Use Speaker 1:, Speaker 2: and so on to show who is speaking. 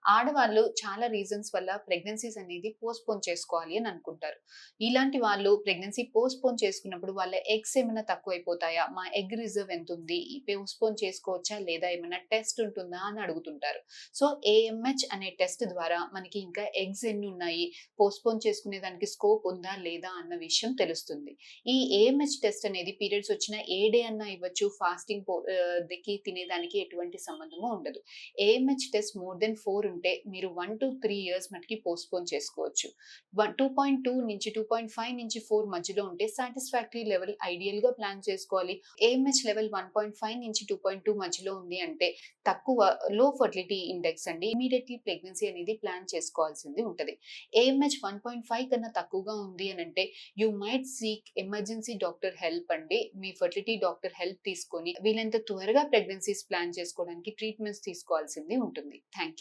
Speaker 1: ఆడవాళ్ళు చాలా రీజన్స్ వల్ల ప్రెగ్నెన్సీస్ అనేది పోస్ట్‌పోన్ చేసుకోవాలి అని అనుకుంటారు. ఇలాంటి వాళ్ళు ప్రెగ్నెన్సీ పోస్ట్‌పోన్ చేసుకున్నప్పుడు వాళ్ళ ఎగ్స్ ఏమైనా తక్కువైపోతాయా? మా ఎగ్ రిజర్వ్ ఎంతుంది? పోస్ట్‌పోన్ చేసుకోవచ్చా? లేదా ఏమైనా టెస్ట్ ఉంటుందా? అని అడుగుతుంటారు. సో, ఏఎంహెచ్ అనే టెస్ట్ ద్వారా మనకి ఇంకా ఎగ్స్ ఎన్నున్నాయి? పోస్ట్‌పోన్ చేసుకునే దానికి స్కోప్ ఉందా? లేదా? అన్న విషయం తెలుస్తుంది. ఈ ఏఎంహెచ్ టెస్ట్ అనేది పీరియడ్స్ వచ్చిన ఏ డే అన్నా ఇవ్వచ్చు. ఫాస్టింగ్ దికి తినేదానికి ఎటువంటి సంబంధము ఉండదు. ఏఎంహెచ్ టెస్ట్ మోర్ దెన్ 4 ఉంటే మీరు 1-3 ఇయర్స్ మటికి పోస్ట్‌పోన్ చేసుకోవచ్చు. 2.2 నుంచి 2.5 నుంచి 4 మధ్యలో ఉంటే సాటిస్ఫాక్టరీ లెవెల్ ఐడియల్‌గా ప్లాన్ చేసుకోవాలి. ఏఎంహెచ్ లెవెల్ 1.5 నుంచి 2.2 మధ్యలో ఉంది అంటే తక్కువ లో ఫెర్టిలిటీ ఇండెక్స్ అండి. ఇమ్మీడియేట్‌లీ ప్రెగ్నెన్సీ అనేది ప్లాన్ చేసుకోవాల్సింది ఉంటది. ఏఎంహెచ్ 1.5 కన్నా తక్కువగా ఉంది అనంటే you might seek emergency doctor help అండి. మీ ఫెర్టిలిటీ డాక్టర్ హెల్ప్ తీసుకొని వీలైనంత త్వరగా ప్రెగ్నెన్సీస్ ప్లాన్ చేసుకోవడానికి ట్రీట్మెంట్స్ తీసుకోవాల్సింది ఉంటుంది. Thank you.